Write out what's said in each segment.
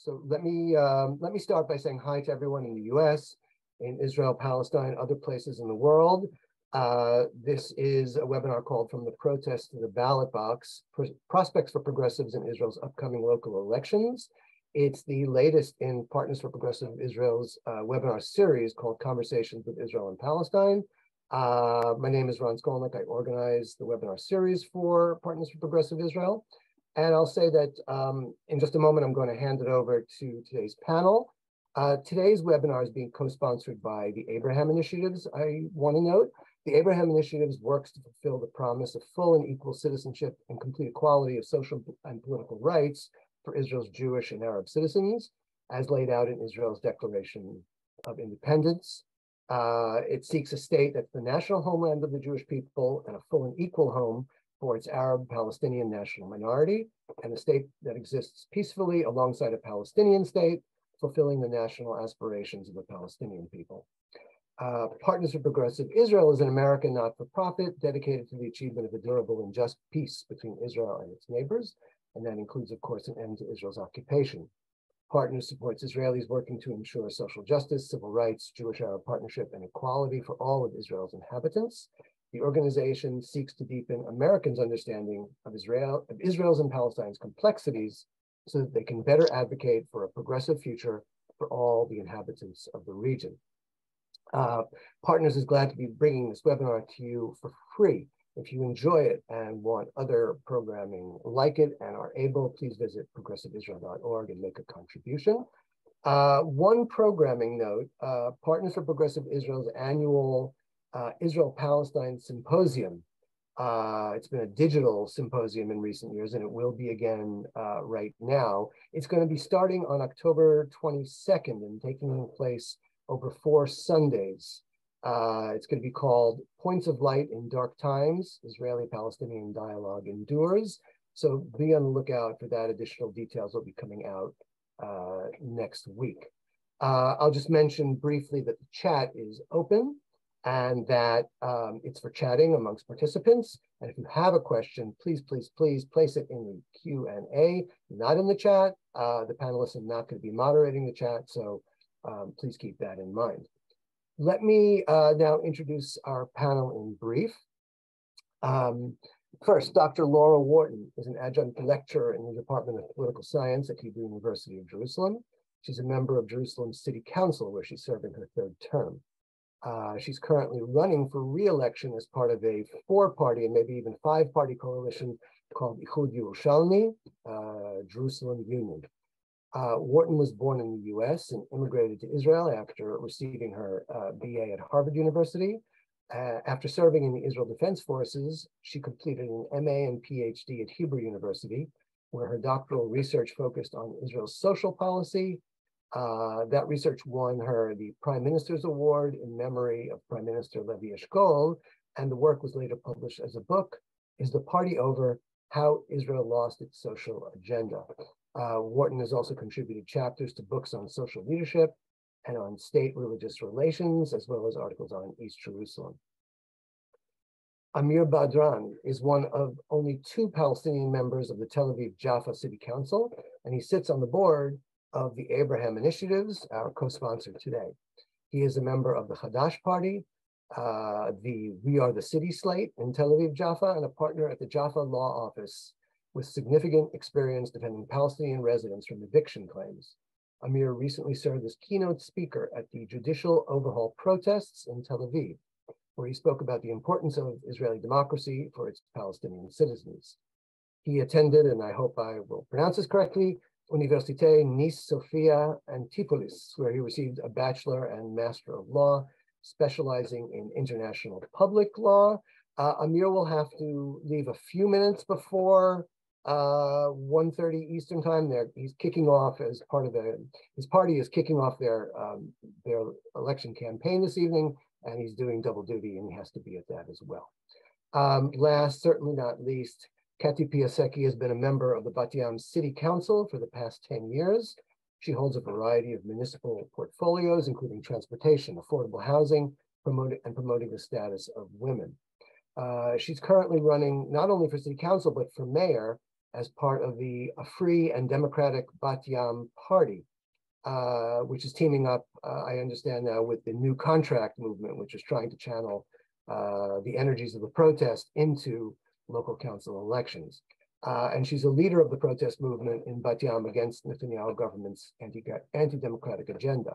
So let me start by saying hi to everyone in the U.S., in Israel, Palestine, other places in the world. This is a webinar called From the Protest to the Ballot Box, Prospects for Progressives in Israel's Upcoming Local Elections. It's the latest in Partners for Progressive Israel's webinar series called Conversations with Israel and Palestine. My name is Ron Skolnick. I organize the webinar series for Partners for Progressive Israel. And I'll say that in just a moment, I'm going to hand it over to today's panel. Today's webinar is being co-sponsored by the Abraham Initiatives. I want to note, the Abraham Initiatives works to fulfill the promise of full and equal citizenship and complete equality of social and political rights for Israel's Jewish and Arab citizens, as laid out in Israel's Declaration of Independence. It seeks a state that's the national homeland of the Jewish people and a full and equal home for its Arab Palestinian national minority, and a state that exists peacefully alongside a Palestinian state, fulfilling the national aspirations of the Palestinian people. Partners for Progressive Israel is an American not-for-profit dedicated to the achievement of a durable and just peace between Israel and its neighbors, and that includes, of course, an end to Israel's occupation. Partners supports Israelis working to ensure social justice, civil rights, Jewish-Arab partnership, and equality for all of Israel's inhabitants. The organization seeks to deepen Americans' understanding of Israel's and Palestine's complexities so that they can better advocate for a progressive future for all the inhabitants of the region. Partners is glad to be bringing this webinar to you for free. If you enjoy it and want other programming like it and are able, please visit progressiveisrael.org and make a contribution. One programming note, Partners for Progressive Israel's annual Israel-Palestine Symposium. It's been a digital symposium in recent years, and it will be again right now. It's going to be starting on October 22nd and taking place over 4 Sundays. It's going to be called Points of Light in Dark Times, Israeli-Palestinian Dialogue Endures. So be on the lookout for that. Additional details will be coming out next week. I'll just mention briefly that the chat is open, and that it's for chatting amongst participants. And if you have a question, please place it in the Q&A, not in the chat. The panelists are not going to be moderating the chat, so please keep that in mind. Let me now introduce our panel in brief. First, Dr. Laura Wharton is an adjunct lecturer in the Department of Political Science at Hebrew University of Jerusalem. She's a member of Jerusalem's City Council, where she's serving her 3rd term. She's currently running for re-election as part of a 4-party and maybe even 5-party coalition called Likud Yerushalmi, Jerusalem Union. Wharton was born in the US and immigrated to Israel after receiving her BA at Harvard University. After serving in the Israel Defense Forces, she completed an MA and PhD at Hebrew University, where her doctoral research focused on Israel's social policy. That research won her the Prime Minister's Award in memory of Prime Minister Levi Eshkol, and the work was later published as a book, Is the Party Over? How Israel Lost Its Social Agenda. Wharton has also contributed chapters to books on social leadership and on state-religious relations, as well as articles on East Jerusalem. Amir Badran is one of only 2 Palestinian members of the Tel Aviv Jaffa City Council, and he sits on the board of the Abraham Initiatives, our co-sponsor today. He is a member of the Hadash Party, the We Are the City slate in Tel Aviv Jaffa, and a partner at the Jaffa Law Office with significant experience defending Palestinian residents from eviction claims. Amir recently served as keynote speaker at the judicial overhaul protests in Tel Aviv, where he spoke about the importance of Israeli democracy for its Palestinian citizens. He attended, and I hope I will pronounce this correctly, Université Nice Sophia Antipolis, where he received a Bachelor and Master of Law, specializing in international public law. Amir will have to leave a few minutes before 1:30 Eastern time. He's kicking off as part of his party is kicking off their election campaign this evening, and he's doing double duty, and he has to be at that as well. Last, certainly not least, Kati Piasecki has been a member of the Bat Yam City Council for the past 10 years. She holds a variety of municipal portfolios, including transportation, affordable housing, promoting the status of women. She's currently running not only for city council, but for mayor as part of the Free and Democratic Bat Yam Party, which is teaming up, I understand now, with the New Contract movement, which is trying to channel the energies of the protest into local council elections. And she's a leader of the protest movement in Bat Yam against Netanyahu government's anti-democratic agenda.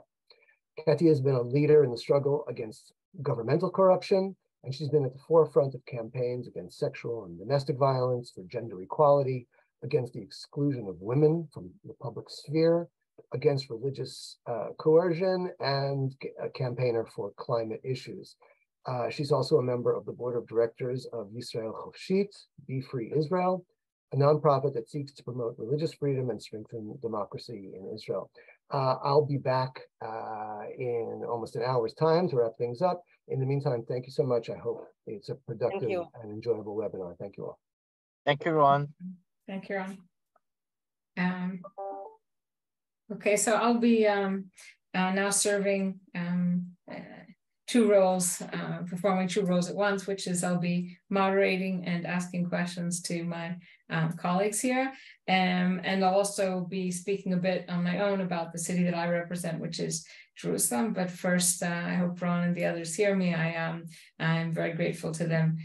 Kati has been a leader in the struggle against governmental corruption, and she's been at the forefront of campaigns against sexual and domestic violence, for gender equality, against the exclusion of women from the public sphere, against religious coercion, and a campaigner for climate issues. She's also a member of the board of directors of Yisrael Chofshit, Be Free Israel, a nonprofit that seeks to promote religious freedom and strengthen democracy in Israel. I'll be back in almost an hour's time to wrap things up. In the meantime, thank you so much. I hope it's a productive and enjoyable webinar. Thank you all. Thank you, Ron. Thank you, Ron. Okay, so I'll be now serving two roles, performing two roles at once, which is I'll be moderating and asking questions to my colleagues here. And I'll also be speaking a bit on my own about the city that I represent, which is Jerusalem. But first, I hope Ron and the others hear me. I'm very grateful to them,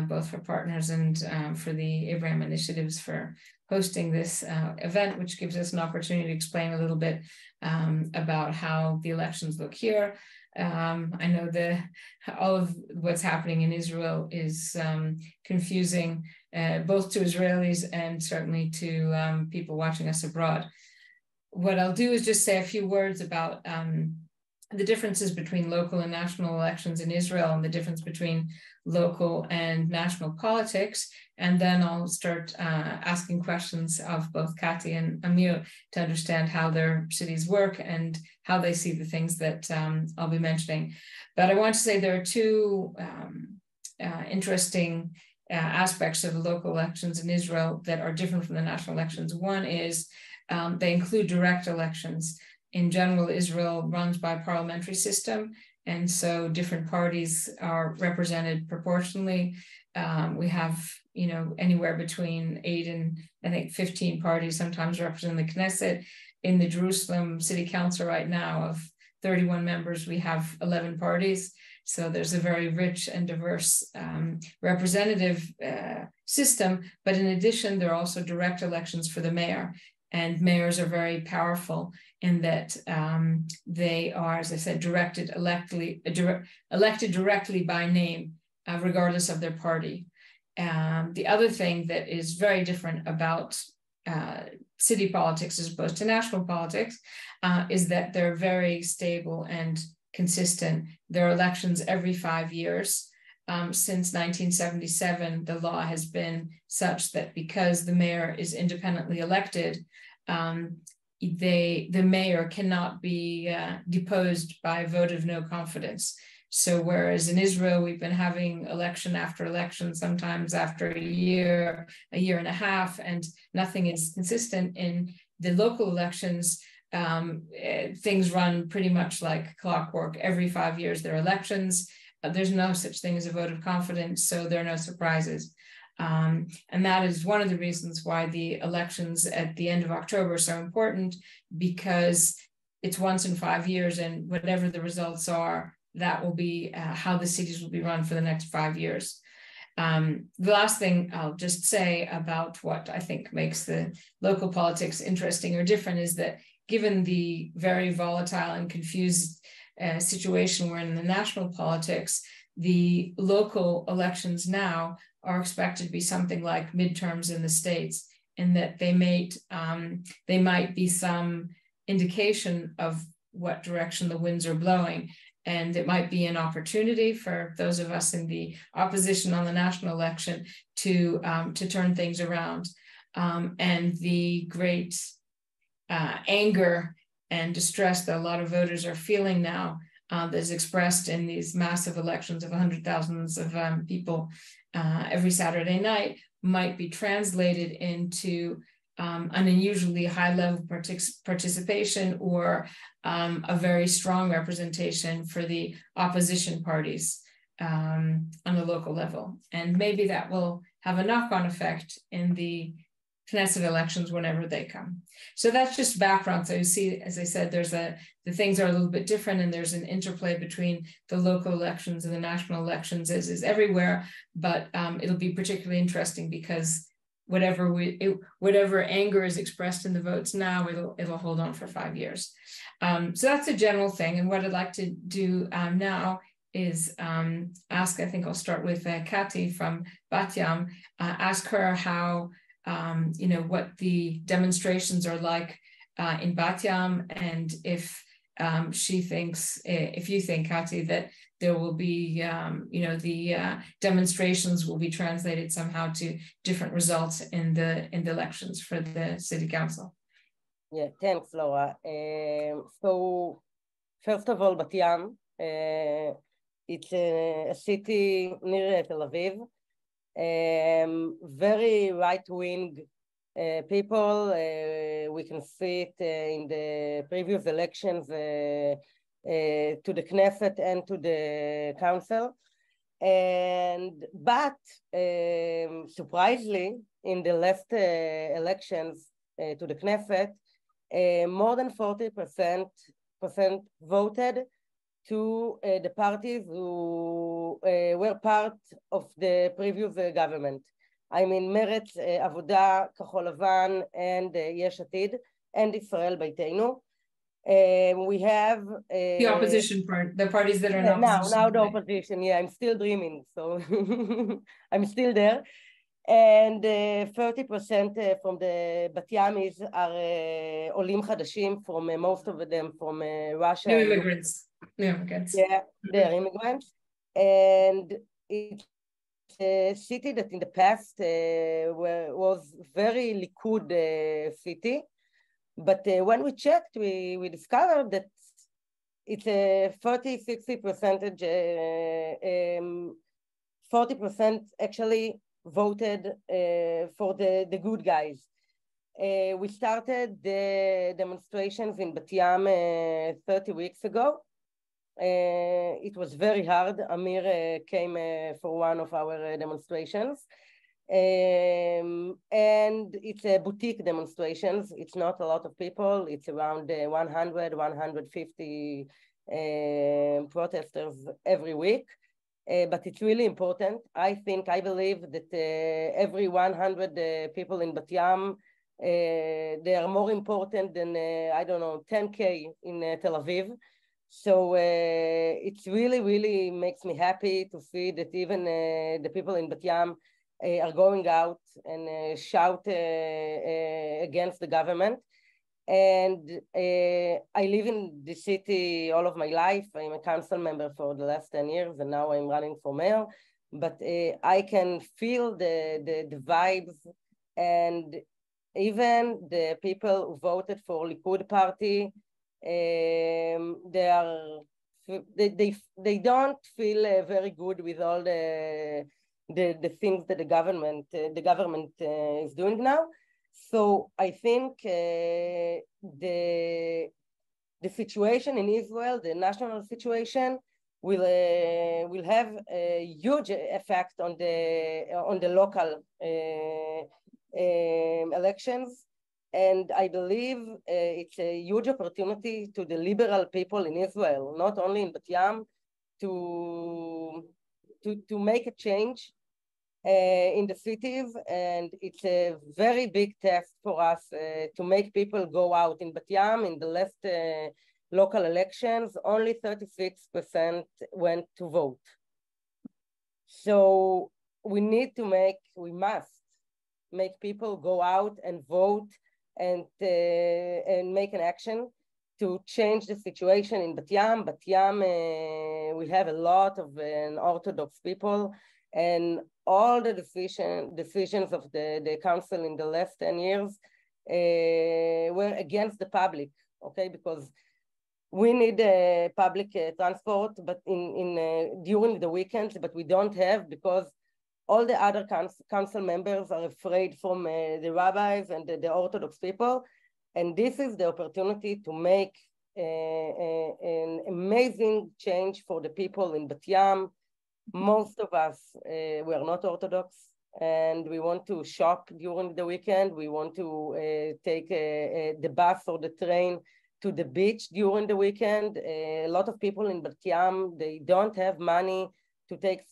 both for partners and for the Abraham Initiatives for hosting this event, which gives us an opportunity to explain a little bit about how the elections look here. I know all of what's happening in Israel is confusing both to Israelis and certainly to people watching us abroad. What I'll do is just say a few words about the differences between local and national elections in Israel and the difference between local and national politics. And then I'll start asking questions of both Kati and Amir to understand how their cities work and how they see the things that I'll be mentioning. But I want to say there are two interesting aspects of local elections in Israel that are different from the national elections. One is they include direct elections. In general, Israel runs by a parliamentary system, and so different parties are represented proportionally. We have, anywhere between 8 and I think 15 parties sometimes represent the Knesset. In the Jerusalem City Council right now of 31 members, we have 11 parties. So there's a very rich and diverse representative system. But in addition, there are also direct elections for the mayor. And mayors are very powerful in that they are, as I said, elected directly by name, regardless of their party. The other thing that is very different about city politics as opposed to national politics is that they're very stable and consistent. There are elections every 5 years. Since 1977, the law has been such that because the mayor is independently elected, the mayor cannot be deposed by a vote of no confidence. So whereas in Israel, we've been having election after election, sometimes after a year and a half, and nothing is consistent in the local elections, things run pretty much like clockwork. Every 5 years, there are elections. There's no such thing as a vote of confidence, so there are no surprises. And that is one of the reasons why the elections at the end of October are so important, because it's once in 5 years, and whatever the results are, that will be how the cities will be run for the next 5 years. The last thing I'll just say about what I think makes the local politics interesting or different is that given the very volatile and confused situation we're in the national politics, the local elections now are expected to be something like midterms in the States, in that they might be some indication of what direction the winds are blowing. And it might be an opportunity for those of us in the opposition on the national election to turn things around. And the great anger and distress that a lot of voters are feeling now that is expressed in these massive elections of hundreds of thousands of people every Saturday night might be translated into an unusually high level of participation or a very strong representation for the opposition parties on the local level. And maybe that will have a knock-on effect in the Knesset elections whenever they come. So that's just background. So you see, as I said, the things are a little bit different, and there's an interplay between the local elections and the national elections, as is everywhere. But it'll be particularly interesting because whatever anger is expressed in the votes now, it'll hold on for 5 years. So that's a general thing. And what I'd like to do now is ask, I think I'll start with Kati from Bat Yam, ask her how, what the demonstrations are like in Bat Yam, and if she thinks, if you think, Kati, that there will be, the demonstrations will be translated somehow to different results in the elections for the city council. Yeah, thanks, Laura. So first of all, Bat Yam, it's a city near Tel Aviv, very right-wing people. We can see it in the previous elections to the Knesset and to the council. But surprisingly, in the last elections to the Knesset, more than 40% voted to the parties who were part of the previous government. I mean, Meretz, Avoda, Kahol Lavan, and Yesh Atid, and Israel Beitenu. We have the opposition part, the parties that are in opposition. Now the opposition, yeah, I'm still dreaming, so I'm still there. And 30% from the Bat Yamis are Olim Chadashim, from most of them from Russia. New immigrants. Yeah, they're immigrants. And it's a city that in the past was very Likud city. But when we checked, we discovered that it's a 40-60%, 40% actually voted for the good guys. We started the demonstrations in Bat Yam 30 weeks ago. It was very hard. Amir came for one of our demonstrations. And it's a boutique demonstrations. It's not a lot of people. It's around 100, 150 protesters every week. But it's really important. I believe that every 100 people in Bat Yam, they are more important than, 10K in Tel Aviv. So it's really makes me happy to see that even the people in Bat Yam are going out and shout against the government. And I live in the city all of my life. I'm a council member for the last 10 years, and now I'm running for mayor. But I can feel the vibes, and even the people who voted for Likud party, they don't feel very good with all the things that the government is doing now. So I think the situation in Israel, the national situation, will have a huge effect on the local elections. And I believe it's a huge opportunity to the liberal people in Israel, not only in Bat Yam, to make a change in the cities. And it's a very big test for us to make people go out. In Bat Yam, in the last local elections, only 36% went to vote. So we must make people go out and vote and make an action to change the situation in Bat Yam. Bat Yam, we have a lot of Orthodox people, and all the decisions of the council in the last 10 years were against the public, okay? Because we need public transport, but during the weekends, but we don't have, because all the other council members are afraid from the rabbis and the Orthodox people. And this is the opportunity to make an amazing change for the people in Bat Yam. Most of us, we are not Orthodox. and we want to shop during the weekend. We want to take the bus or the train to the beach during the weekend. A lot of people in Bat Yam, they don't have money to take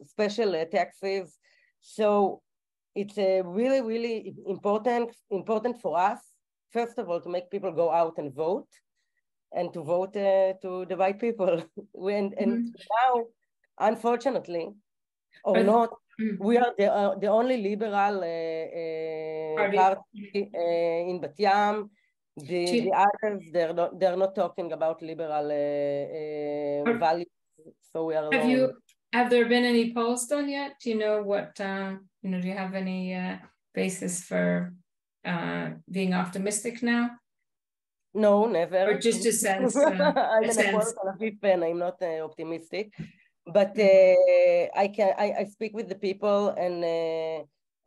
special taxis. So it's really, really important for us, first of all, to make people go out and vote, and to vote to the right people. And now, unfortunately, or not, we are the only liberal party in Bat Yam. The others, they're not talking about liberal values, so we are alone. Have there been any polls done yet? Do you know what, do you have any basis for being optimistic now? No, never. Or just a sense? I'm an Tel Aviv fan. I'm not optimistic, but I speak with the people, and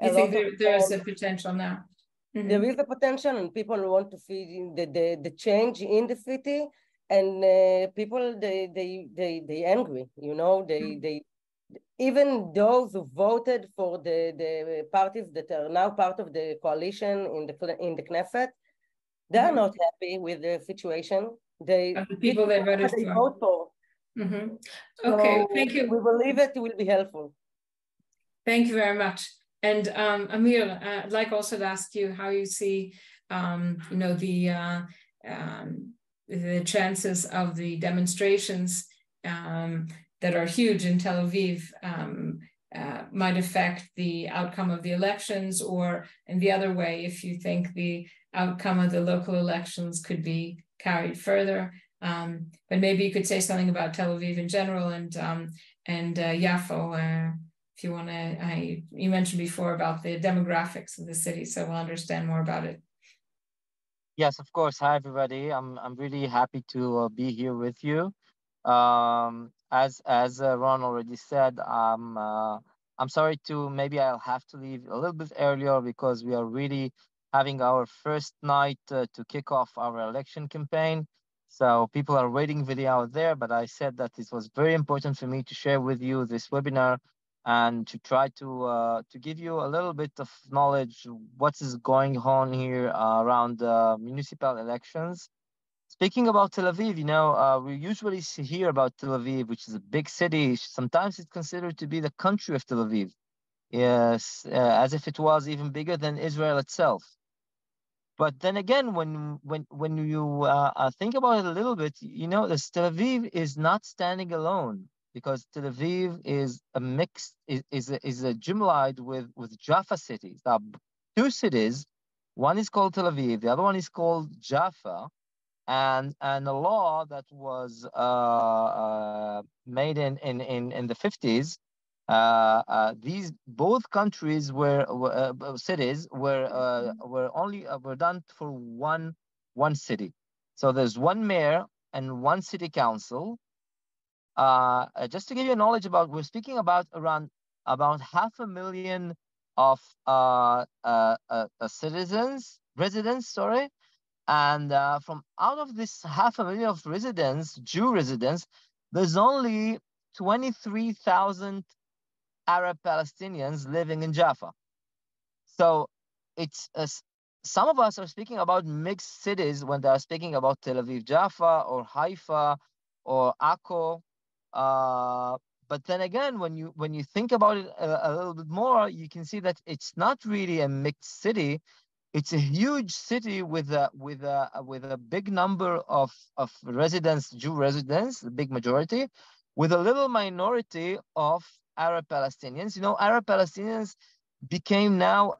you think there's a potential now? There is a potential, and people want to see the change in the city, and people they angry. They even those who voted for the parties that are now part of the coalition in the Knesset, they are not happy with the situation. The people they voted for. Vote for. Okay, so thank you. We believe it will be helpful. Thank you very much. And Amir, I'd like also to ask you how you see, the chances of the demonstrations that are huge in Tel Aviv might affect the outcome of the elections, or in the other way, if you think the outcome of the local elections could be carried further. But maybe you could say something about Tel Aviv in general and Yafo, if you want to. You mentioned before about the demographics of the city, so we'll understand more about it. Yes, of course. Hi, everybody. I'm really happy to be here with you. As Ron already said, I'm sorry maybe I'll have to leave a little bit earlier because we are really having our first night to kick off our election campaign. So people are waiting video out there, but I said that it was very important for me to share with you this webinar and to try to give you a little bit of knowledge what is going on here around municipal elections. Speaking about Tel Aviv, we usually hear about Tel Aviv, which is a big city. Sometimes it's considered to be the country of Tel Aviv. Yes, as if it was even bigger than Israel itself. But then again, when you think about it a little bit, this Tel Aviv is not standing alone, because Tel Aviv is a mixed, is a jumlad with Jaffa cities. There are two cities. One is called Tel Aviv. The other one is called Jaffa. And a law that was made in the 50s. These both countries cities were done for one city. So there's one mayor and one city council. Just to give you knowledge about, we're speaking about around about 500,000 of residents, sorry. And from out of this 500,000 of residents, Jew residents, there's only 23,000 Arab Palestinians living in Jaffa. So it's some of us are speaking about mixed cities when they are speaking about Tel Aviv, Jaffa, or Haifa, or Akko. But then again, when you think about it a little bit more, you can see that it's not really a mixed city. It's a huge city with a big number of residents, Jew residents, a big majority, with a little minority of Arab Palestinians. Arab Palestinians became now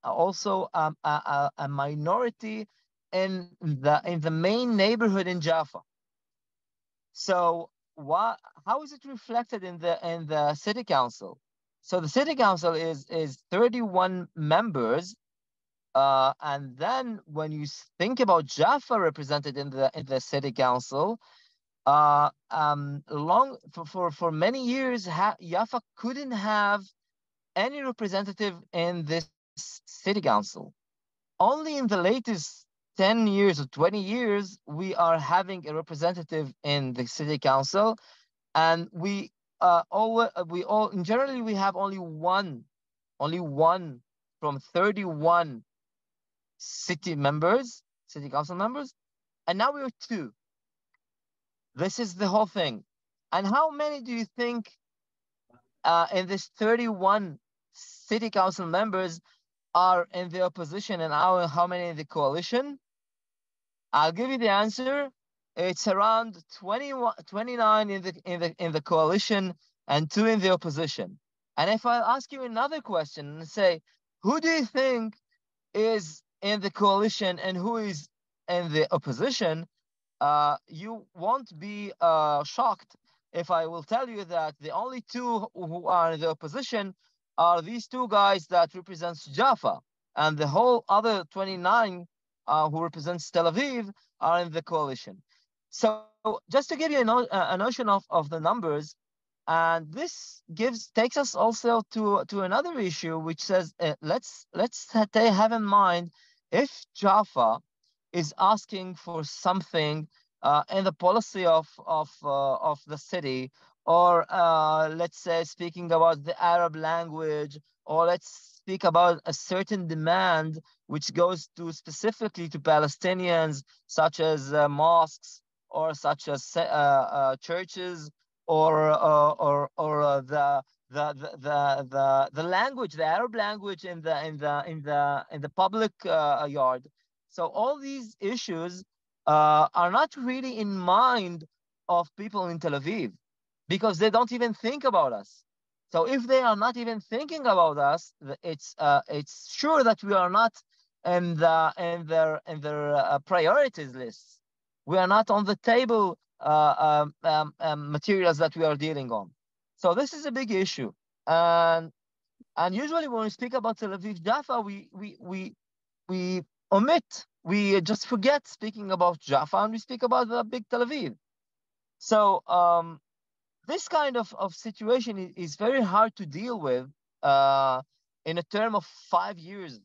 also a minority in the main neighborhood in Jaffa. So how is it reflected in the city council? So the city council is 31 members. And then when you think about Jaffa represented in the city council, for many years, Jaffa couldn't have any representative in this city council. Only in the latest 10 years or 20 years, we are having a representative in the city council, and generally we have only one only one from 31 city council members, and now we're two. This is the whole thing. And how many do you think in this 31 city council members are in the opposition, and how many in the coalition? I'll give you the answer. It's around 29 in the coalition and 2 in the opposition. And if I ask you another question and say, who do you think is in the coalition and who is in the opposition, you won't be shocked if I will tell you that the only 2 who are in the opposition are these 2 guys that represents Jaffa, and the whole other 29 who represents Tel Aviv are in the coalition. So just to give you a notion of the numbers, and this takes us also to another issue, which says let's have in mind, if Jaffa is asking for something in the policy of the city, or let's say speaking about the Arab language, or let's speak about a certain demand which goes to specifically to Palestinians, such as mosques, or such as churches, or the language, the Arab language in the public yard. So all these issues are not really in mind of people in Tel Aviv, because they don't even think about us. So if they are not even thinking about us, it's sure that we are not in their priorities lists. We are not on the table materials that we are dealing on. So this is a big issue. And usually when we speak about Tel Aviv Jaffa, we omit, we just forget speaking about Jaffa, and we speak about the big Tel Aviv. So this kind of situation is very hard to deal with in a term of 5 years,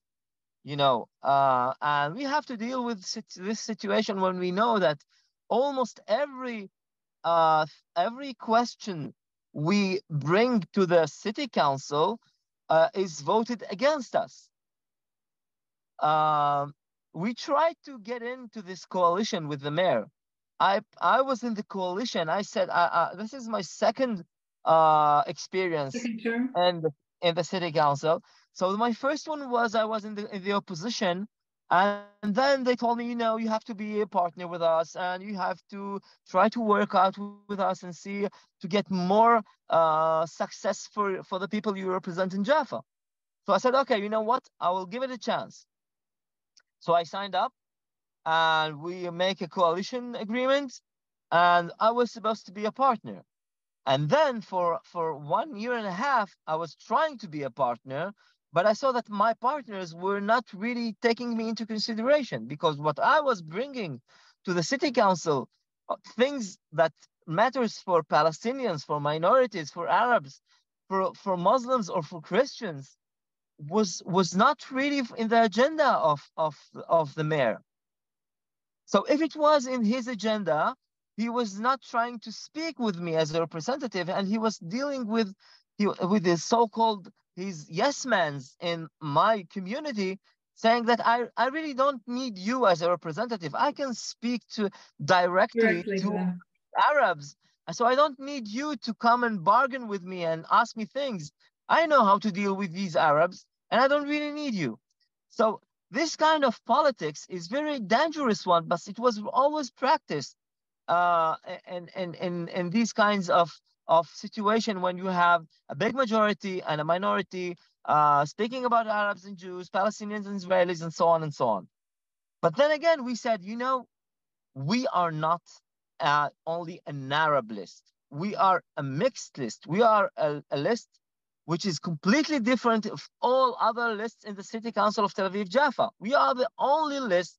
and we have to deal with this situation when we know that almost every question we bring to the city council is voted against us. We tried to get into this coalition with the mayor. I was in the coalition. I said, this is my second experience in the city council. So my first one was I was in the opposition, and then they told me, you have to be a partner with us, and you have to try to work out with us and see to get more success for the people you represent in Jaffa. So I said, okay, you know what? I will give it a chance. So I signed up, and we make a coalition agreement, and I was supposed to be a partner. And then for 1.5 years, I was trying to be a partner, but I saw that my partners were not really taking me into consideration, because what I was bringing to the city council, things that matters for Palestinians, for minorities, for Arabs, for Muslims, or for Christians, was not really in the agenda of the mayor. So if it was in his agenda, he was not trying to speak with me as a representative, and he was dealing with his so-called his yes mans in my community, saying that I really don't need you as a representative. I can speak directly to Arabs, so I don't need you to come and bargain with me and ask me things. I know how to deal with these Arabs, and I don't really need you. So this kind of politics is very dangerous one, but it was always practiced in these kinds of situation when you have a big majority and a minority speaking about Arabs and Jews, Palestinians and Israelis, and so on and so on. But then again, we said, we are not only an Arab list. We are a mixed list. We are a list which is completely different of all other lists in the city council of Tel Aviv Jaffa. We are the only list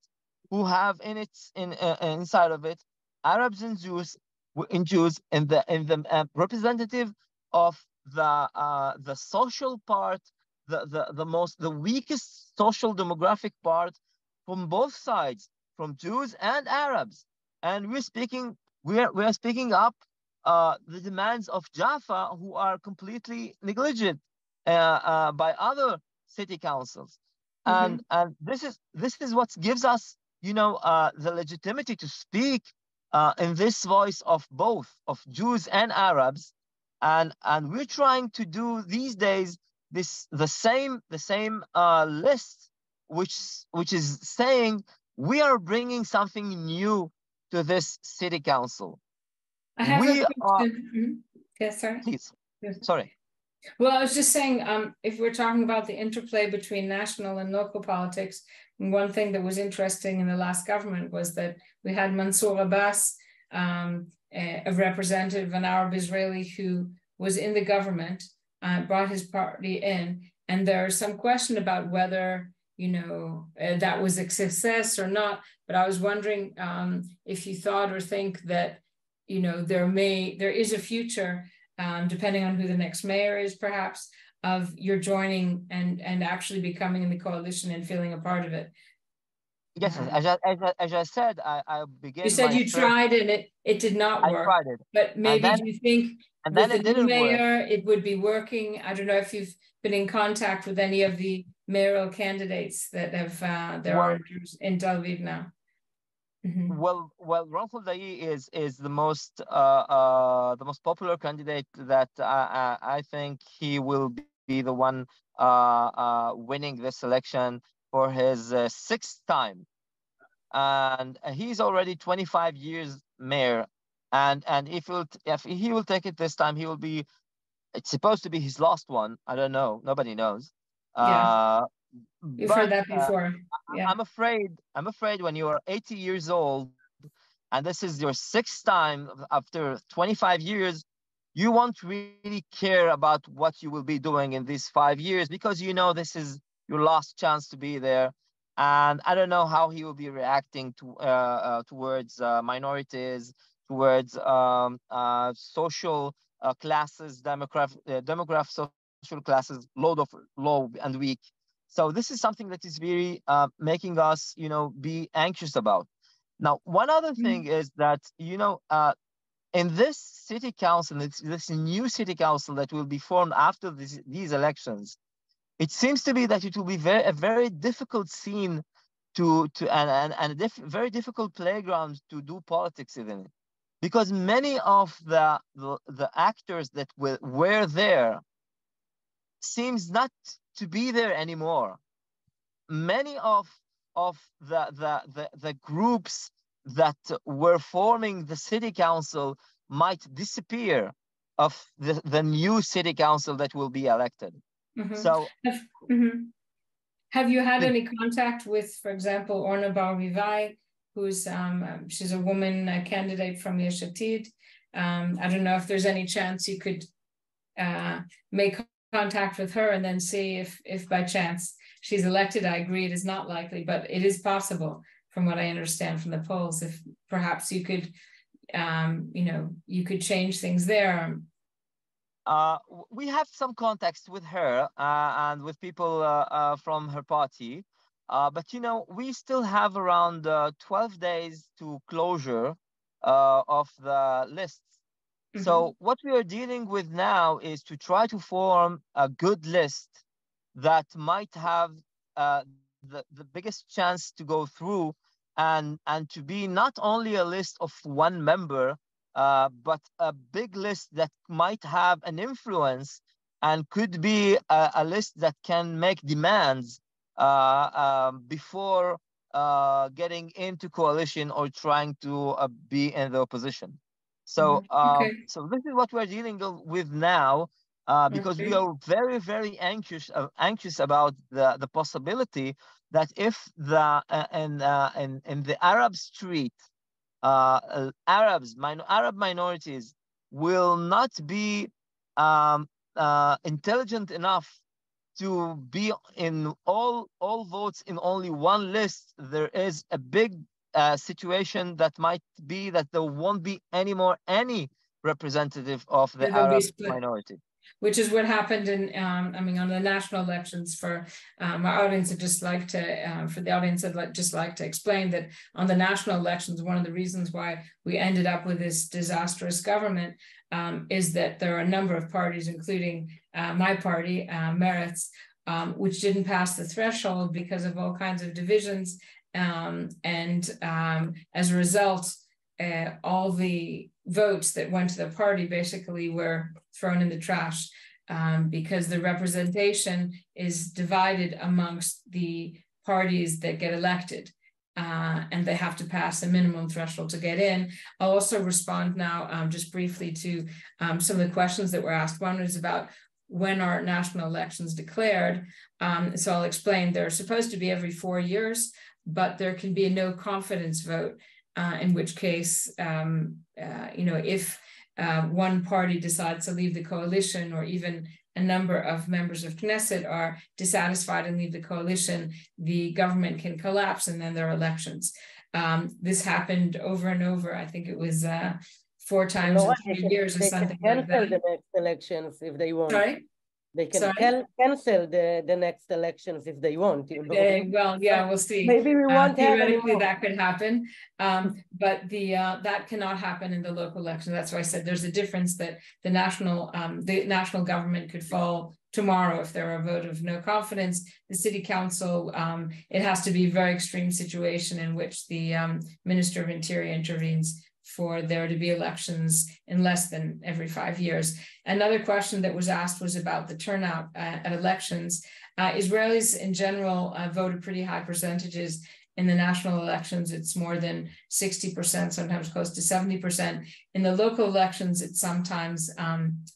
who have inside of it Arabs and Jews, in the representative of the social part, the weakest social demographic part from both sides, from Jews and Arabs, and we are speaking up the demands of Jaffa, who are completely negligent by other city councils. And this is what gives us, the legitimacy to speak in this voice of both, of Jews and Arabs. And we're trying to do these days the same list, which is saying we are bringing something new to this city council. I have a question. Yeah, sorry. Please. Sorry. Well, I was just saying, if we're talking about the interplay between national and local politics, one thing that was interesting in the last government was that we had Mansour Abbas, a representative, an Arab Israeli who was in the government, brought his party in, and there's some question about whether that was a success or not. But I was wondering if you thought or think that there is a future, depending on who the next mayor is, perhaps, of your joining and actually becoming in the coalition and feeling a part of it. Yes, as I said, I began. You said you tried and it did not work. I tried it, but maybe do you think with the new mayor it would be working? I don't know if you've been in contact with any of the mayoral candidates that have are in Tel Aviv now. Well, Ron Huldai is the most popular candidate that I think he will be the one winning this election for his sixth time, and he's already 25 years mayor, and if he will take it this time, it's supposed to be his last one. I don't know, nobody knows. You've heard that before. Yeah. I'm afraid when you are 80 years old and this is your sixth time after 25 years, you won't really care about what you will be doing in these 5 years, because this is your last chance to be there. And I don't know how he will be reacting towards minorities, towards social classes, demographic social classes, low and weak. So this is something that is very making us, be anxious about. Now, one other thing is that, in this city council, this new city council that will be formed after these elections, it seems to be that it will be a very difficult scene and a very difficult playground to do politics in, because many of the actors that were there seems not to be there anymore. Many of the groups that were forming the city council might disappear of the new city council that will be elected. So have you had any contact with, for example, Orna Barvivai, who's she's a woman, a candidate from Yesh Atid? I don't know if there's any chance you could make contact with her and then see if by chance she's elected. I agree it is not likely, but it is possible from what I understand from the polls, if perhaps you could you could change things there. We have some contacts with her and with people from her party, but we still have around 12 days to closure of the lists. So what we are dealing with now is to try to form a good list that might have the biggest chance to go through and to be not only a list of one member, but a big list that might have an influence and could be a list that can make demands before getting into coalition or trying to be in the opposition. So, so this is what we're dealing with now, because we are very, very anxious about the possibility that if in the Arab street, Arab minorities will not be intelligent enough to be in all votes in only one list, there is a big situation that might be that there won't be any representative of the Arab minority. Which is what happened in, on the national elections. For our audience, I'd just like to, for the audience, I'd just like to explain that on the national elections, one of the reasons why we ended up with this disastrous government is that there are a number of parties, including my party, Meretz, which didn't pass the threshold because of all kinds of divisions. As a result, all the votes that went to the party basically were thrown in the trash because the representation is divided amongst the parties that get elected. And they have to pass a minimum threshold to get in. I'll also respond now just briefly to some of the questions that were asked. One was about when are national elections declared. So I'll explain. They're supposed to be every 4 years, but there can be a no confidence vote, in which case, if one party decides to leave the coalition, or even a number of members of Knesset are dissatisfied and leave the coalition, the government can collapse and then there are elections. This happened over and over. I think it was 4 times in 3 years or something like that. They can cancel the next elections if they want. Sorry? They can cancel the next elections if they want. Well, yeah, we'll see. Maybe we won't have theoretically that could happen, but that cannot happen in the local election. That's why I said there's a difference, that the national government could fall tomorrow if there are a vote of no confidence. The city council, it has to be a very extreme situation in which the Minister of Interior intervenes for there to be elections in less than every 5 years. Another question that was asked was about the turnout at elections. Israelis in general voted pretty high percentages in the national elections. It's more than 60%, sometimes close to 70%. In the local elections, it's sometimes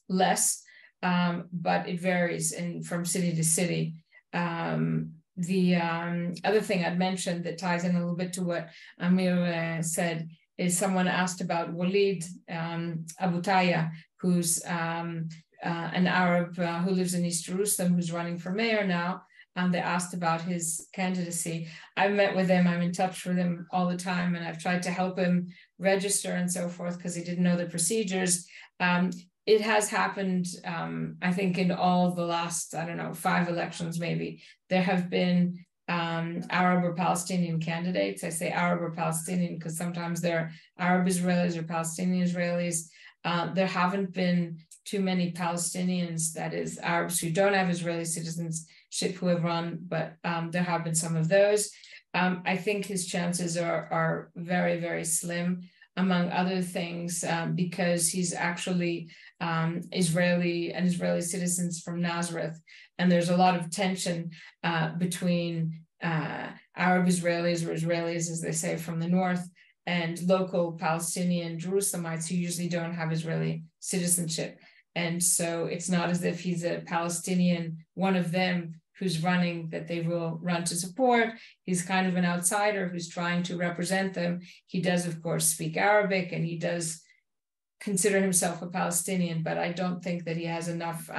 less, but it varies from city to city. The other thing I'd mentioned that ties in a little bit to what Amir said is someone asked about Walid Abutaya, who's an Arab who lives in East Jerusalem, who's running for mayor now. And they asked about his candidacy. I've met with him, I'm in touch with him all the time, and I've tried to help him register and so forth because he didn't know the procedures. It has happened, I think, in all the last, 5 elections maybe. There have been Arab or Palestinian candidates. I say Arab or Palestinian because sometimes they're Arab Israelis or Palestinian Israelis. There haven't been too many Palestinians, that is Arabs who don't have Israeli citizenship, who have run, but there have been some of those. I think his chances are very, very slim, among other things, because he's actually Israeli citizens from Nazareth. And there's a lot of tension between Arab Israelis, or Israelis, as they say, from the north, and local Palestinian Jerusalemites who usually don't have Israeli citizenship. And so it's not as if he's a Palestinian, one of them, who's running, that they will run to support. He's kind of an outsider who's trying to represent them. He does, of course, speak Arabic, and he does consider himself a Palestinian, but I don't think that he has enough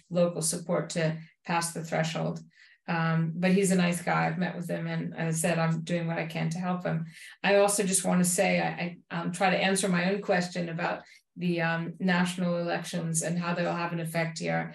local support to pass the threshold. But he's a nice guy. I've met with him, and as I said, I'm doing what I can to help him. I also just want to say, I try to answer my own question about the national elections and how they'll have an effect here.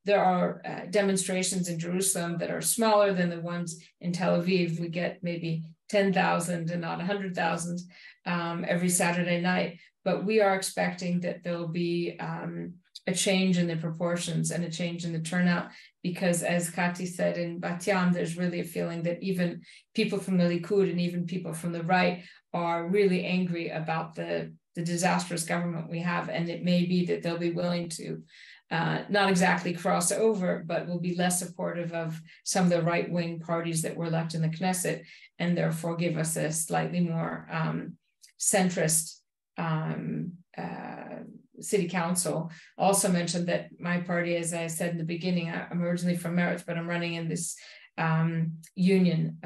There are demonstrations in Jerusalem that are smaller than the ones in Tel Aviv. We get maybe 10,000 and not 100,000 every Saturday night. But we are expecting that there'll be a change in the proportions and a change in the turnout, because as Kati said, in Bat Yam, there's really a feeling that even people from the Likud and even people from the right are really angry about the disastrous government we have. And it may be that they'll be willing to not exactly cross over, but will be less supportive of some of the right-wing parties that were left in the Knesset, and therefore give us a slightly more centrist city council. Also mentioned that my party, as I said in the beginning, I'm originally from Meretz, but I'm running in this union,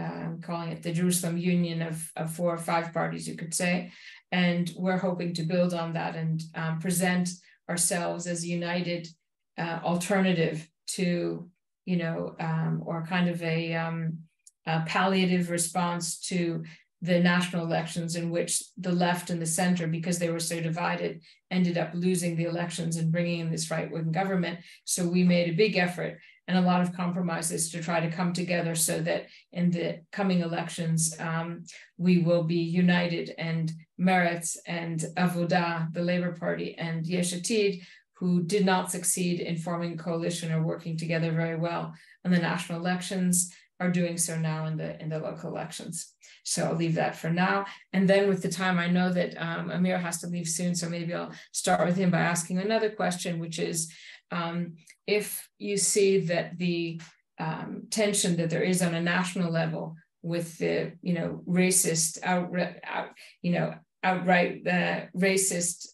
calling it the Jerusalem Union of 4 or 5 parties, you could say. And we're hoping to build on that and present ourselves as a united alternative to, or kind of a palliative response to the national elections, in which the left and the center, because they were so divided, ended up losing the elections and bringing in this right-wing government. So we made a big effort and a lot of compromises to try to come together so that in the coming elections, we will be united, and Meretz and Avoda, the Labour Party, and Yesh Atid, who did not succeed in forming a coalition or working together very well in the national elections, are doing so now in the local elections. So I'll leave that for now. And then with the time, I know that Amir has to leave soon, so maybe I'll start with him by asking another question, which is, if you see that the tension that there is on a national level with the, racist, outright racist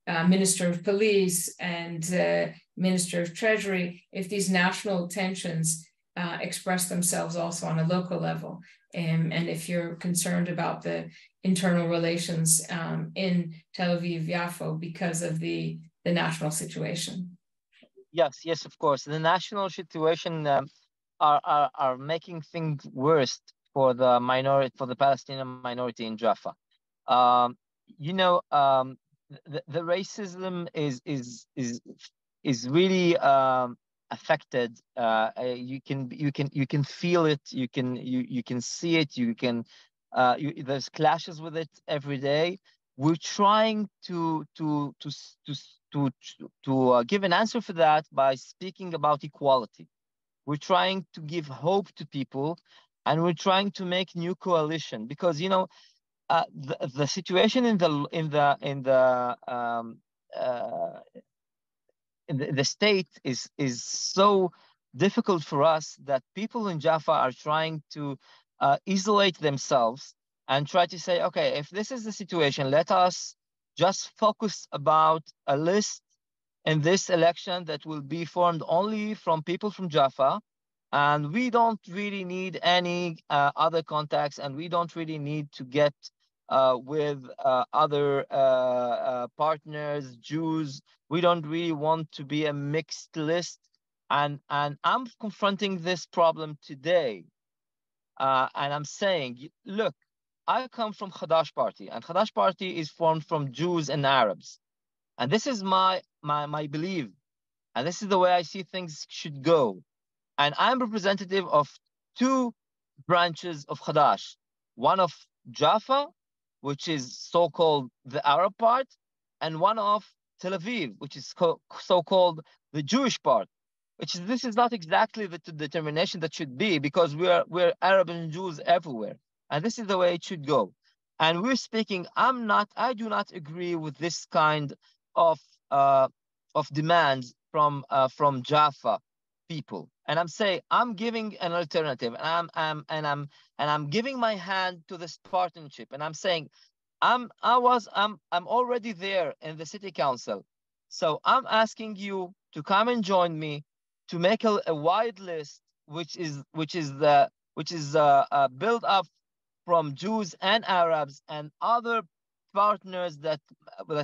Minister of Police and Minister of Treasury, if these national tensions express themselves also on a local level, and if you're concerned about the internal relations in Tel Aviv, Yafo, because of the national situation. Yes, of course. The national situation are making things worse for the minority, for the Palestinian minority in Jaffa. The racism is really affected. You can feel it. You can see it. There's clashes with it every day. We're trying to give an answer for that by speaking about equality. We're trying to give hope to people, and we're trying to make new coalition, because the situation in the state is so difficult for us that people in Jaffa are trying to isolate themselves and try to say, okay, if this is the situation, let us just focus about a list in this election that will be formed only from people from Jaffa, and we don't really need any other contacts, and we don't really need to get with other partners, Jews. We don't really want to be a mixed list. And I'm confronting this problem today. And I'm saying, look, I come from Hadash Party, and Hadash Party is formed from Jews and Arabs. And this is my belief. And this is the way I see things should go. And I'm representative of two branches of Hadash. One of Jaffa, which is so-called the Arab part, and one of Tel Aviv, which is so-called the Jewish part. This is not exactly the determination that should be, because we're Arab and Jews everywhere, and this is the way it should go. And we're speaking. I do not agree with this kind of demands from Jaffa people. And I'm saying I'm giving an alternative, and I'm giving my hand to this partnership. And I'm saying I'm already there in the city council, so I'm asking you to come and join me to make a wide list, which is built up from Jews and Arabs and other partners that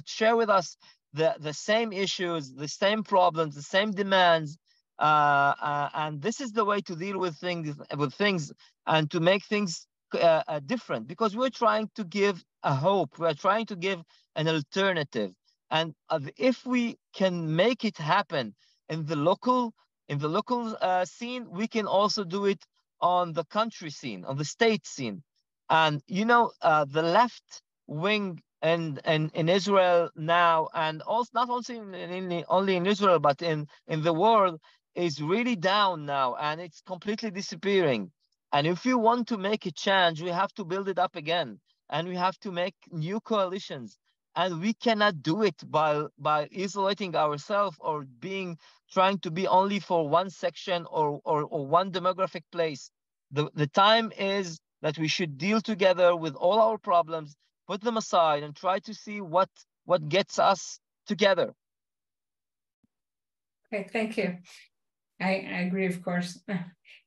share with us the same issues, the same problems, the same demands. And this is the way to deal with things and to make things different, because we're trying to give a hope. We're trying to give an alternative. And if we can make it happen in the local scene, we can also do it on the country scene, on the state scene. And the left wing in Israel now, and also not only in Israel, but in the world, is really down now, and it's completely disappearing. And if we want to make a change, we have to build it up again, and we have to make new coalitions. And we cannot do it by isolating ourselves or trying to be only for one section or one demographic place. The time is that we should deal together with all our problems, put them aside, and try to see what gets us together. Okay, thank you. I agree, of course.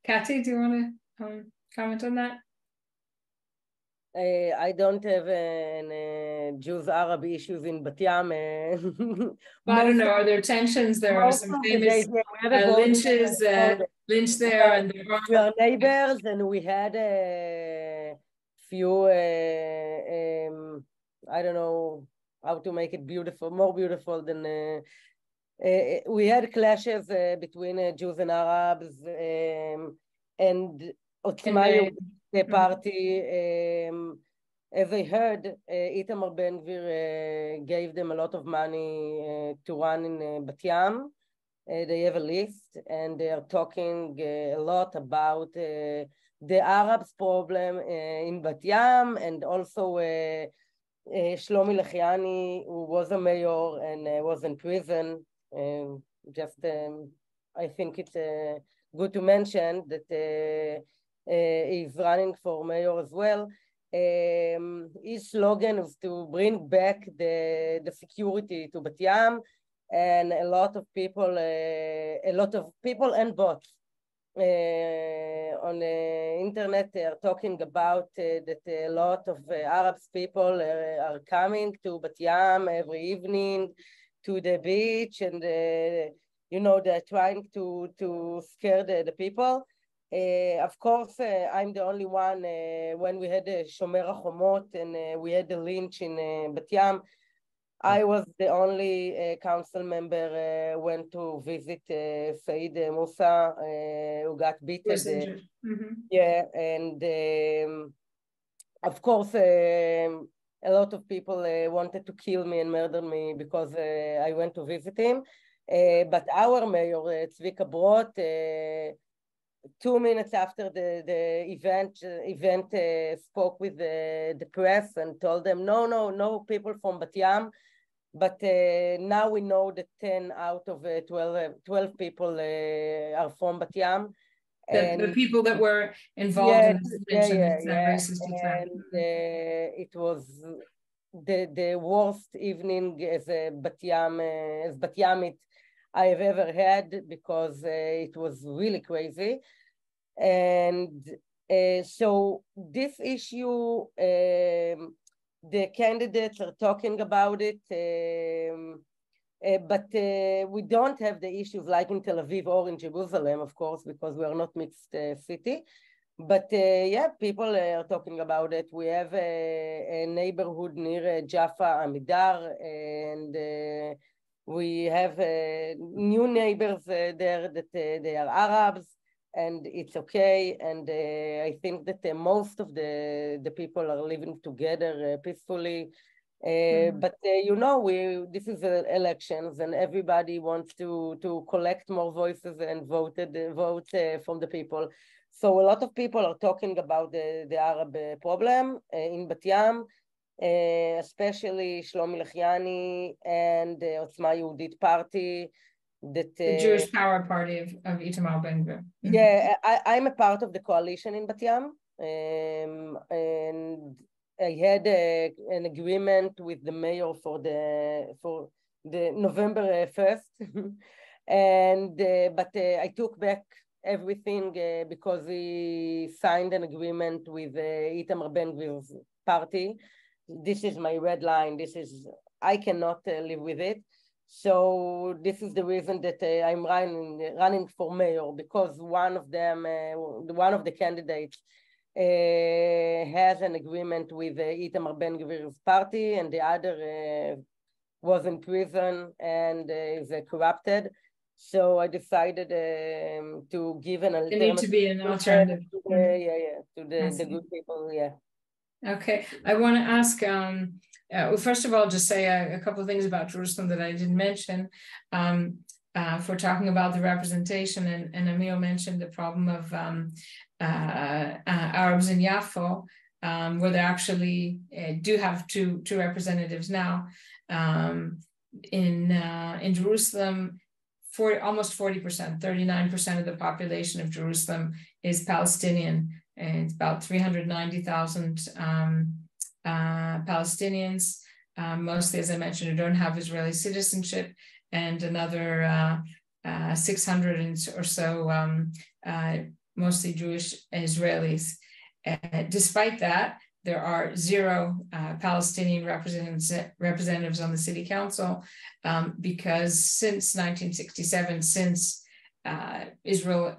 Kati, do you want to comment on that? I don't have Jews-Arab issues in Bat Yam. Well, I don't know. Are there tensions? There are some famous lynches, lynched there. And we are neighbors, and we had a few, I don't know how to make it beautiful, more beautiful than we had clashes between Jews and Arabs, and Otzma Yehudit party, as I heard, Itamar Ben-Gvir gave them a lot of money to run in Bat Yam. They have a list, and they are talking a lot about the Arabs problem in Bat Yam, and also Shlomi Lechiani, who was a mayor and was in prison. I think it's good to mention that he's running for mayor as well. His slogan is to bring back the security to Bat Yam, and a lot of people and bots on the internet are talking about that a lot of Arab people are coming to Bat Yam every evening to the beach, and they're trying to scare the people. Of course, I'm the only one. When we had Shomer HaChomot and we had the lynch in Bat Yam, I was the only council member went to visit Said Musa, who got beaten. Yeah, and of course, a lot of people wanted to kill me and murder me because I went to visit him. But our mayor, Tzvika Brot, 2 minutes after the event spoke with the press and told them, no people from Bat Yam. But now we know that 10 out of 12 people are from Bat Yam. The people that were involved in this racist attack. And it was the worst evening as Bat Yamit I have ever had, because it was really crazy. And so this issue, the candidates are talking about it, but we don't have the issues like in Tel Aviv or in Jerusalem, of course, because we are not mixed city. But yeah, people are talking about it. We have a neighborhood near Jaffa, Amidar, and we have new neighbors there that they are Arabs, and it's okay. And I think that most of the people are living together peacefully. But this is elections, and everybody wants to collect more voices and vote from the people. So a lot of people are talking about the Arab problem in Bat Yam, especially Shlomi Lechiani and Otzma Yehudit party. The Jewish Power Party of Itamar Ben-Gvir. Yeah, I'm a part of the coalition in Bat Yam, and I had an agreement with the mayor for the November 1st, and but I took back everything because he signed an agreement with Itamar Ben-Gvir's party. This is my red line. I cannot live with it. So this is the reason that I'm running for mayor, because one of the candidates has an agreement with Itamar Ben-Gvir's party, and the other was in prison and is corrupted. So I decided to give an alternative. There need to be an alternative. To the good people, yeah. Okay, I want to ask, first of all, just say a couple of things about Jerusalem that I didn't mention. For talking about the representation, and Emil mentioned the problem of Arabs in Yafo, where they actually do have two representatives now. In Jerusalem, almost 40%, 39% of the population of Jerusalem is Palestinian. And it's about 390,000 Palestinians, mostly, as I mentioned, who don't have Israeli citizenship, and another 600 or so, mostly Jewish Israelis. Despite that, there are 0 Palestinian representatives on the city council, because since 1967, since Israel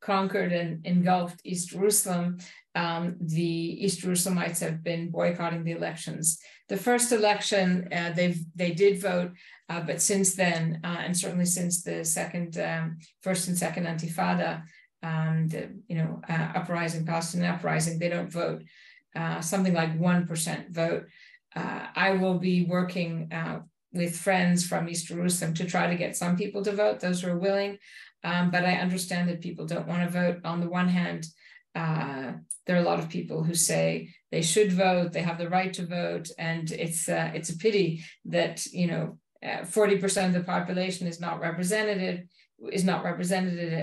conquered and engulfed East Jerusalem, the East Jerusalemites have been boycotting the elections. The first election, they did vote, but since then, and certainly since the first and second Intifada, uprising, Palestinian uprising, they don't vote. Something like 1% vote. I will be working with friends from East Jerusalem to try to get some people to vote, those who are willing, but I understand that people don't want to vote. On the one hand, there are a lot of people who say they should vote, they have the right to vote, and it's a pity that 40% of the population is not represented,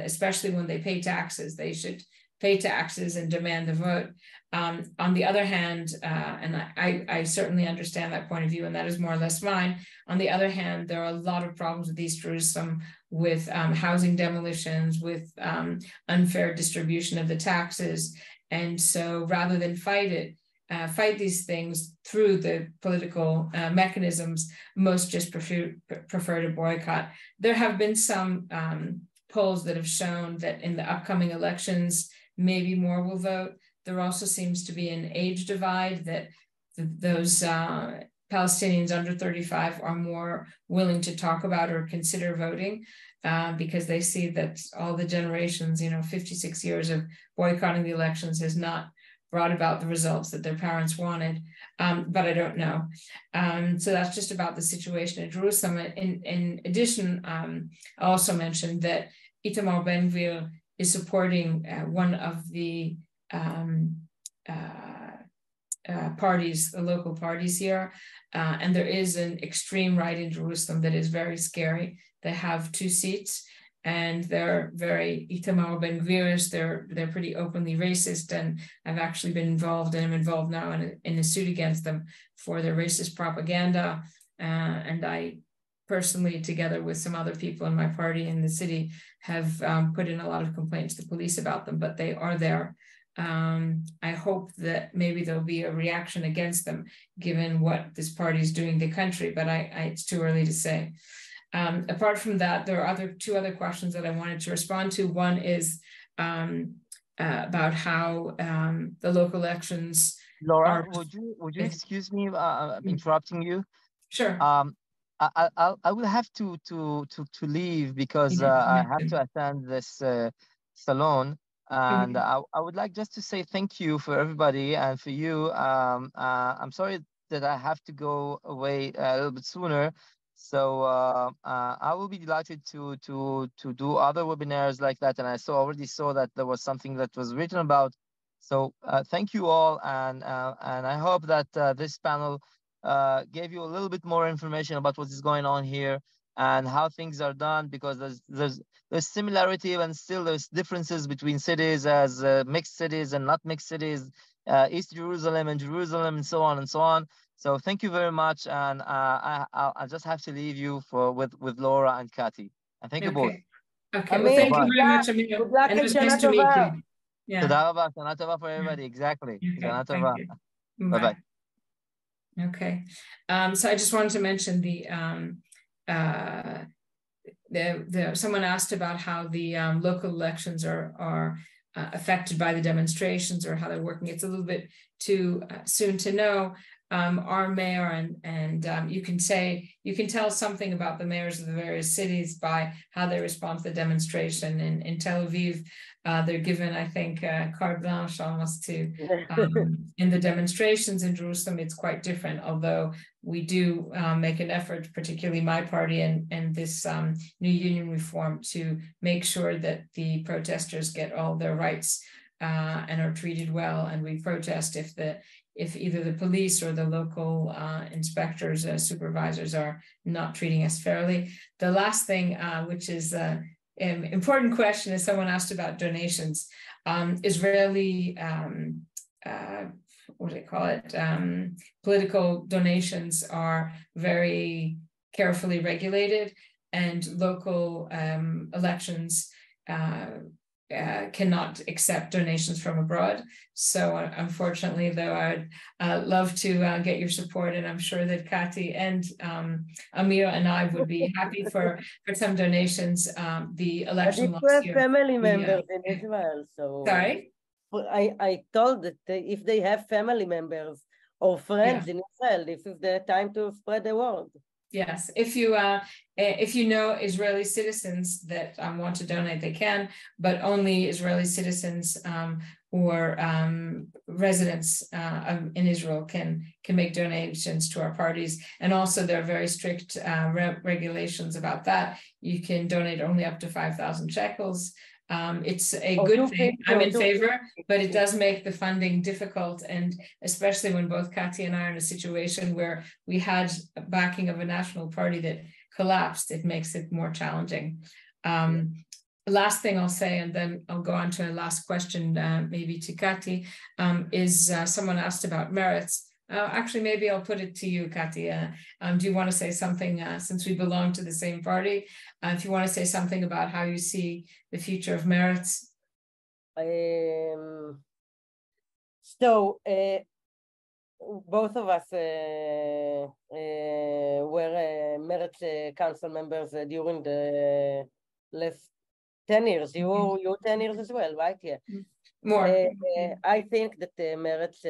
especially when they pay taxes. They should pay taxes and demand the vote. On the other hand, and I certainly understand that point of view, and that is more or less mine. On the other hand, there are a lot of problems with East Jerusalem, with housing demolitions, with unfair distribution of the taxes. And so rather than fight these things through the political mechanisms, most just prefer to boycott. There have been some polls that have shown that in the upcoming elections, maybe more will vote. There also seems to be an age divide, that those Palestinians under 35 are more willing to talk about or consider voting because they see that all the generations, 56 years of boycotting the elections has not brought about the results that their parents wanted, but I don't know. So that's just about the situation in Jerusalem. In addition, I also mentioned that Itamar Ben-Gvir is supporting one of the parties, the local parties here, and there is an extreme right in Jerusalem that is very scary. They have 2 seats, and they're very Itamar Ben-Gvirish. They're pretty openly racist, and I've actually been involved, and I'm involved now in a suit against them for their racist propaganda. And I personally, together with some other people in my party in the city, have put in a lot of complaints to the police about them, but they are there. I hope that maybe there'll be a reaction against them, given what this party is doing to the country, but it's too early to say. Apart from that, there are 2 other questions that I wanted to respond to. One is about how the local elections. Laura, would you excuse me interrupting you? Sure. I will have to leave because I have to attend this salon, and I would like just to say thank you for everybody and for you. I'm sorry that I have to go away a little bit sooner, so I will be delighted to do other webinars like that. And I already saw that there was something that was written about. So thank you all, and I hope that this panel gave you a little bit more information about what is going on here and how things are done, because there's similarity and still there's differences between cities, as mixed cities and not mixed cities, East Jerusalem and Jerusalem, and so on and so on. So thank you very much, and I just have to leave you with Laura and Kati. And thank you both. Okay, well, thank you very much, Amir. Good luck, and it was and nice to meet you. Yeah. Shana Tova for everybody. Exactly. Shana Tova. Bye-bye. Okay. So I just wanted to mention someone asked about how the local elections are affected by the demonstrations, or how they're working. It's a little bit too soon to know. Our mayor and you can tell something about the mayors of the various cities by how they respond to the demonstration. In Tel Aviv, they're given, I think, carte blanche almost to in the demonstrations. In Jerusalem, it's quite different, although we do make an effort, particularly my party and this new union reform, to make sure that the protesters get all their rights and are treated well. And we protest if either the police or the local inspectors, supervisors are not treating us fairly. The last thing, which is an important question, is someone asked about donations. Israeli, what do they call it? Political donations are very carefully regulated, and local elections cannot accept donations from abroad. So unfortunately, though, I'd love to get your support, and I'm sure that Kati and Amir and I would be happy for some donations. The election last year. Family members in Israel, so. Sorry? I told that if they have family members or friends in Israel, this is the time to spread the word. Yes, if you know Israeli citizens that want to donate, they can, but only Israeli citizens or residents in Israel can make donations to our parties. And also there are very strict regulations about that. You can donate only up to 5,000 shekels. It's a good thing. I'm in favor, but it does make the funding difficult. And especially when both Kati and I are in a situation where we had a backing of a national party that collapsed, it makes it more challenging. Last thing I'll say, and then I'll go on to a last question, maybe to Kati, is someone asked about merits. Actually, maybe I'll put it to you, Kati. Do you want to say something, since we belong to the same party, if you want to say something about how you see the future of merits? So, both of us were Meretz council members during the last 10 years. You 10 years as well, right? Yeah. More. I think that Meretz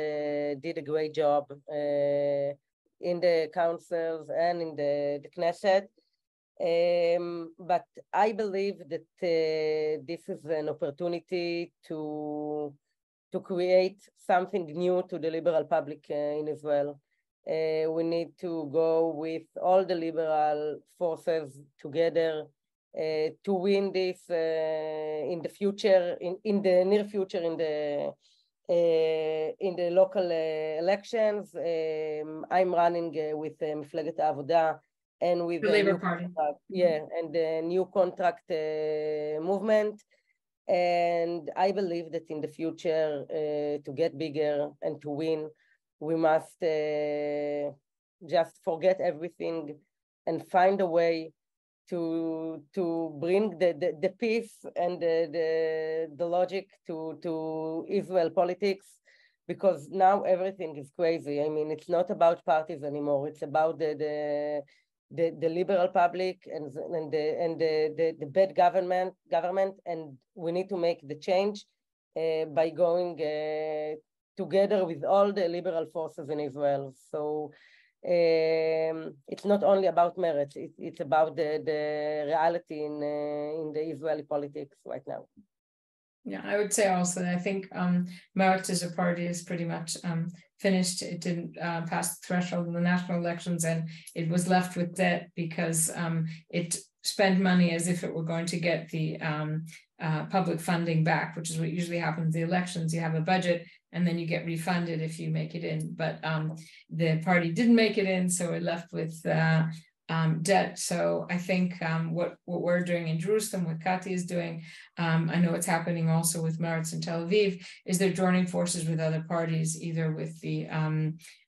did a great job in the councils and in the Knesset. But I believe that this is an opportunity to create something new to the liberal public in Israel. We need to go with all the liberal forces together to win this in the future, in the near future, in the local elections. I'm running with Mefleget Avoda and with the Labour Party. And the new contract movement. And I believe that in the future, to get bigger and to win, we must just forget everything and find a way to bring the peace and the logic to Israel politics, because now everything is crazy. I mean, it's not about parties anymore. It's about the liberal public and the bad government, and we need to make the change by going together with all the liberal forces in Israel. So it's not only about merits, it's about the reality in the Israeli politics right now. Yeah, I would say also that I think Meretz as a party is pretty much finished. It didn't pass the threshold in the national elections, and it was left with debt because it spent money as if it were going to get the public funding back, which is what usually happens in the elections. You have a budget and then you get refunded if you make it in. But the party didn't make it in, so it left with debt. So I think what we're doing in Jerusalem, what Kati is doing, I know it's happening also with Meretz in Tel Aviv, is they're joining forces with other parties, either with the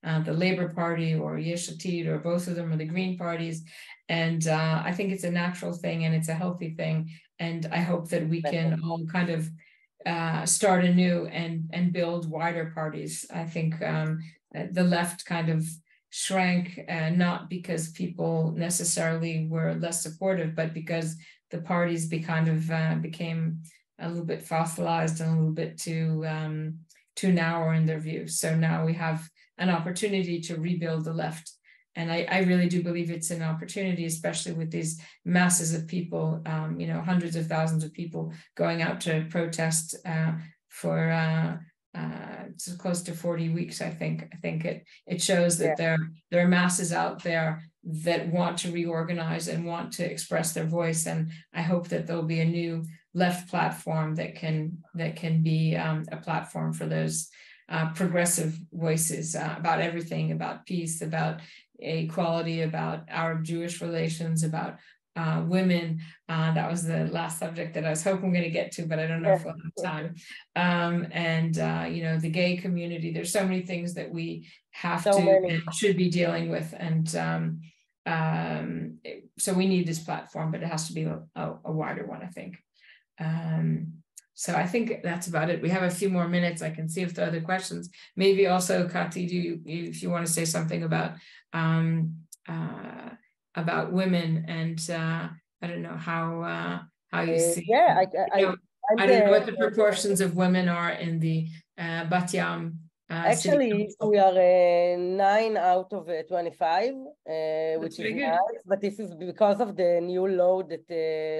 Labour Party or Yesh Atid, or both of them, or the Green parties. And I think it's a natural thing and it's a healthy thing. And I hope that we can all kind of start anew and build wider parties. I think the left kind of shrank, not because people necessarily were less supportive, but because the parties became a little bit fossilized and a little bit too narrow in their views. So now we have an opportunity to rebuild the left. And I really do believe it's an opportunity, especially with these masses of people, hundreds of thousands of people going out to protest for it's close to 40 weeks, I think. I think it shows that there are masses out there that want to reorganize and want to express their voice. And I hope that there'll be a new left platform that can be a platform for those progressive voices about everything, about peace, about equality, about Arab-Jewish relations, about women. That was the last subject that I was hoping we're going to get to, but I don't know if we'll have time. And the gay community. There's so many things that we have and should be dealing with. And so we need this platform, but it has to be a wider one, I think. So I think that's about it. We have a few more minutes. I can see if there are other questions. Maybe also, Kati, if you want to say something about women and I don't know how you see. I don't know what the proportions of women are in the Bat Yam. Actually, we are 9 out of 25, which is nice, but this is because of the new law that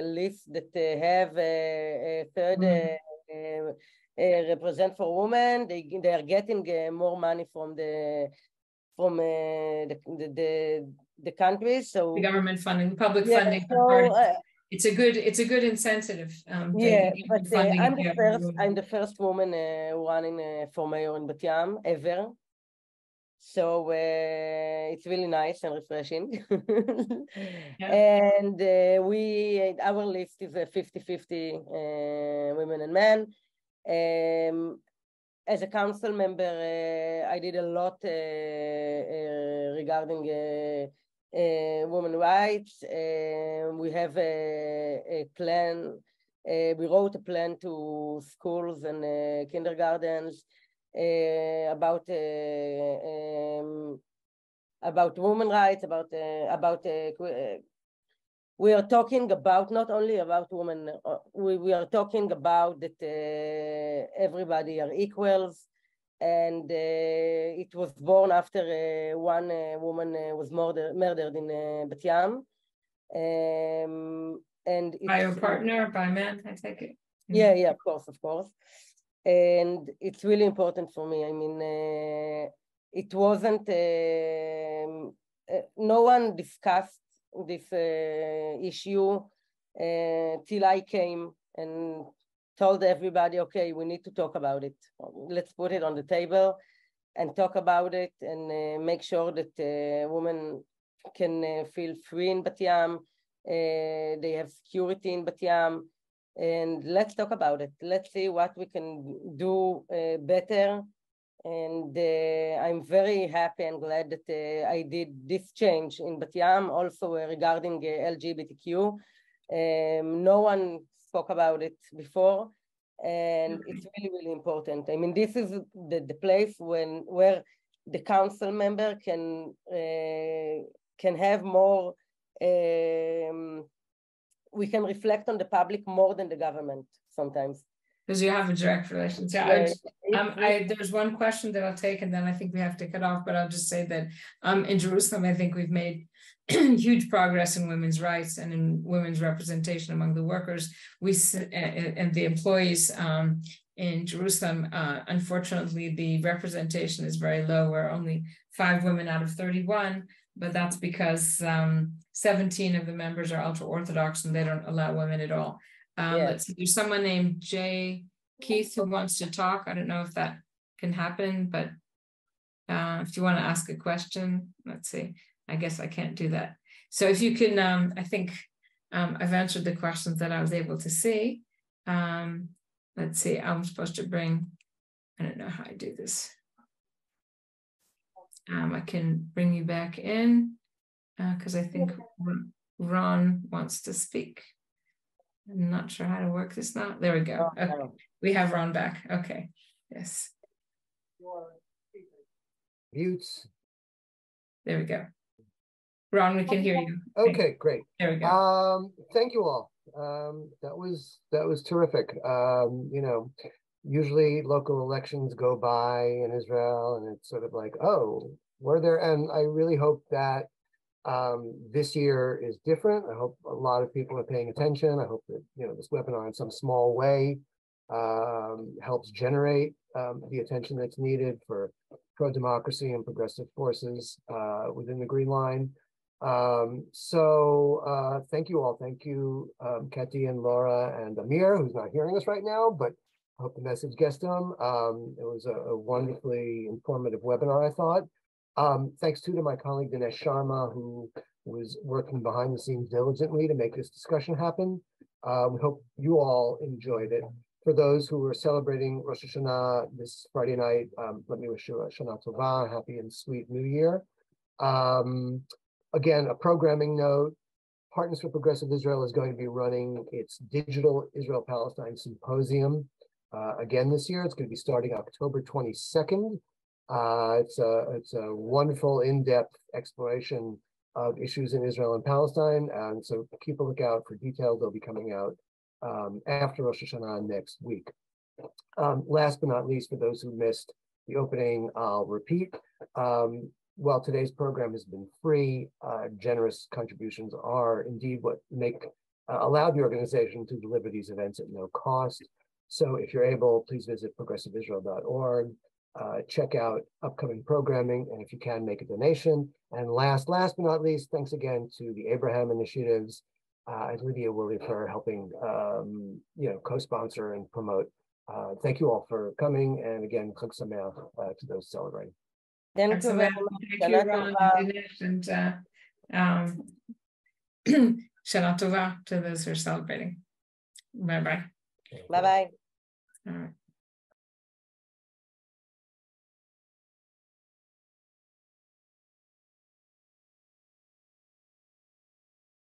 lists that have a third represent for women. They are getting more money from the countries. So the government funding, public funding. So, it's a good incentive. Yeah, but I'm the first woman running for mayor in Bat Yam ever. So it's really nice and refreshing. And our list is 50-50 women and men. As a council member, I did a lot regarding women's rights. We have a plan. We wrote a plan to schools and kindergartens about women's rights. We are talking about not only about women. We are talking about that everybody are equals. And it was born after one woman was murdered in Bat Yam. And by your partner, by a man, I take it. Yeah, of course. And it's really important for me. I mean, it wasn't, no one discussed this issue till I came and told everybody, okay, we need to talk about it. Let's put it on the table and talk about it and make sure that women can feel free in Bat Yam. They have security in Bat Yam. And let's talk about it. Let's see what we can do better. And I'm very happy and glad that I did this change in Bat Yam, also regarding LGBTQ. No one spoke about it before, and it's really, really important. I mean, this is the place where the council member can have more, we can reflect on the public more than the government sometimes. Because you have a direct relation. So there's one question that I'll take, and then I think we have to cut off, but I'll just say that in Jerusalem, I think we've made huge progress in women's rights and in women's representation among the workers and the employees in Jerusalem. Unfortunately, the representation is very low. We're only 5 women out of 31, but that's because 17 of the members are ultra-Orthodox and they don't allow women at all. Let's see, there's someone named Jay Keith who wants to talk. I don't know if that can happen, but if you want to ask a question, let's see. I guess I can't do that. So if you can, I think I've answered the questions that I was able to see. Let's see, I'm supposed to bring, I don't know how I do this. I can bring you back in because I think Ron wants to speak. I'm not sure how to work this now. There we go. Okay. We have Ron back. Okay. Yes. Mutes. There we go. Ron, we can hear you. Okay, great. There we go. Thank you all. That was terrific. You know, usually local elections go by in Israel and it's sort of like, oh, were there? And I really hope that this year is different. I hope a lot of people are paying attention. I hope that, you know, this webinar in some small way helps generate the attention that's needed for pro-democracy and progressive forces within the Green Line. Thank you all. Thank you, Kati and Laura and Amir, who's not hearing us right now, but I hope the message gets to him. It was a wonderfully informative webinar, I thought. Thanks too to my colleague Dinesh Sharma, who was working behind the scenes diligently to make this discussion happen. We hope you all enjoyed it. For those who are celebrating Rosh Hashanah this Friday night, let me wish you a Shana Tova, happy and sweet New Year. Again, a programming note, Partners for Progressive Israel is going to be running its digital Israel-Palestine Symposium again this year. It's going to be starting October 22nd. It's a wonderful in-depth exploration of issues in Israel and Palestine, and so keep a lookout for details. They'll be coming out after Rosh Hashanah next week. Last but not least, for those who missed the opening, I'll repeat. While today's program has been free, generous contributions are indeed what allow the organization to deliver these events at no cost. So if you're able, please visit progressiveisrael.org, check out upcoming programming, and if you can, make a donation. And last but not least, thanks again to the Abraham Initiatives and Lydia Woolley for helping co-sponsor and promote. Thank you all for coming, and again, Chag Sameach to those celebrating. Thank you very much. Ron and Dinesh, and Shana Tova to those who are celebrating. Bye-bye. Bye-bye. All right.